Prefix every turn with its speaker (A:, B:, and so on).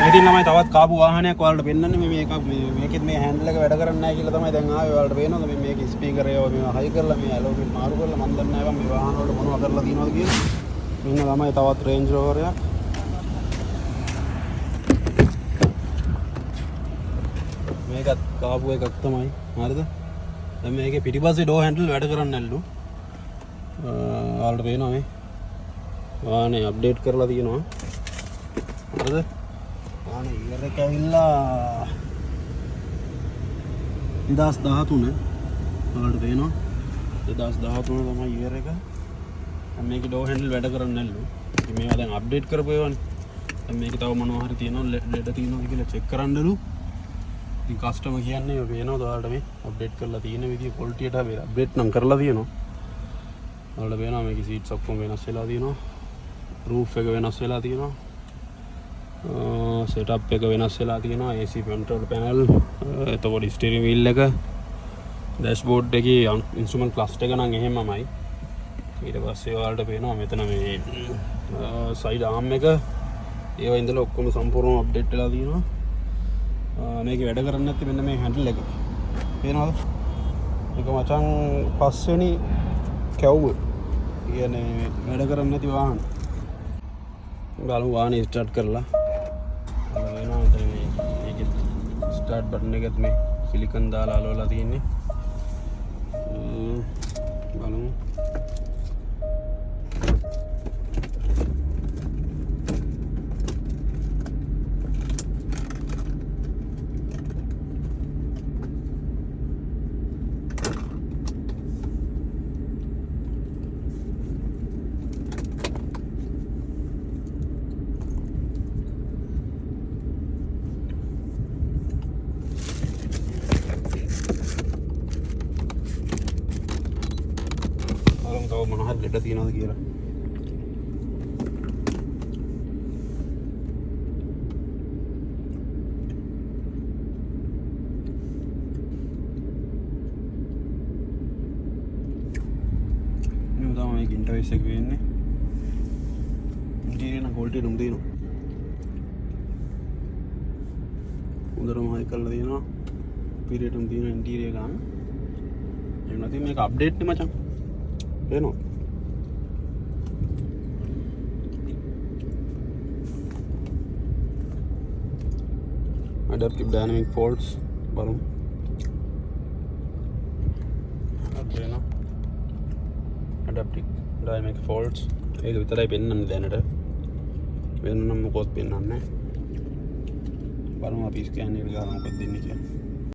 A: ඉතින් ළමයි තවත් කාපු වාහනයක් ඔයාලට පෙන්නන්නේ මේකෙත් මේ හැන්ඩල් එක වැඩ කරන්නේ නැහැ කියලා තමයි දැන් ආවේ. ඔයාලට පේනවද මේක ස්පීකර් ඒවා මේවා හයි කරලා මේ ඇලෝමීටර් මාරු කරලා මන් දන්නේ නැහැ මේ වාහන වලට මොනවද කරලා තියෙනවද කියලා. මෙන්න ළමයි තවත් රේන්ජ් රෝවර් එකක්. මේකත් කාපු එකක් තමයි. හරිද? දැන් මේකේ පිටිපස්සේ ඩෝ හැන්ඩල් වැඩ කරන්නේ නැල්ලු. ඔයාලට පේනවා මේ වාහනේ අප්ඩේට් කරලා තියෙනවා. හරිද? වාහනේ ඉවර එක ඇවිල්ලා 2013 ඔයාලට පේනවා 2013 තමයි ඉවර එක. දැන් මේකේ ඩෝ හැන්ඩල් වැඩ කරන්නේ නැල්ලු. ඉතින් මේවා දැන් අප්ඩේට් කරපු ඒවානේ. දැන් මේකේ තව මොනවා හරි තියෙනවද ලෙඩ තියෙනවද කියලා චෙක් කරන්නලු. ඉතින් කස්ටමර් කියන්නේ ඔය පේනවද ඔයාලට මේ අප්ඩේට් කරලා තියෙන විදිය ක්වොලිටියට අපි අප්ඩේට් නම් කරලා තියෙනවා. ඔයාලට පේනවා මේකේ සීට්ස් ඔක්කොම වෙනස් වෙලා තියෙනවා. රූෆ් එක වෙනස් වෙලා තියෙනවා. සෙටප් එක වෙනස් වෙලා තියෙනවා. AC control panel, එතකොට ස්ටියරින් වීල් එක, ඩෑෂ්බෝඩ් එකේ ඉන්ස්ට්‍රුමන්ට් ක්ලස්ටර් එක නම් එහෙමමයි. ඊට පස්සේ ඔයාලට පේනවා මෙතන මේ සයිඩ් ආම් එක ඒවා ඉඳලා ඔක්කොම සම්පූර්ණව අප්ඩේට් වෙලා තියෙනවා. මේක වැඩ කරන්නේ නැති මෙන්න මේ හැන්ඩල් එක. පේනවද? මේක මචං පස්වෙනි කැවුම. කියන්නේ වැඩ කරන්නේ නැති වාහන. බලමු වාහනේ ස්ටාර්ට් කරලා. වෙනවා මෙතන මේකේ ස්ටාර්ට් බටන් එකත් මේ සිලිකන් දාලා අලවලා තියෙන්නේ. බලමු. තව මොනවා හරි ලෙඩ තියනවද කියලා. මේ තමයි මේක ඉන්ටර්ෆේස් එක වෙන්නේ. ඉන්ටීරියර් නම් ක්වොලිටි එක දෙනවා. හොඳටම හයි කරලා තියෙනවා. පීරියඩ් එකම තියෙන ඉන්ටීරියර් ගන්න. එහෙම නැත්නම් මේක අප්ඩේට් නේ මචං. Bueno. Adaptive dynamic faults බලමු. අපේන adaptive dynamic faults ඒක විතරයි පෙන්වන්නේ දැනට. වෙන නම් මොකොත් පෙන්වන්නේ නැහැ. බලමු අපි ස්කෑන් එක ගාලා මොකද දෙන්නේ කියලා.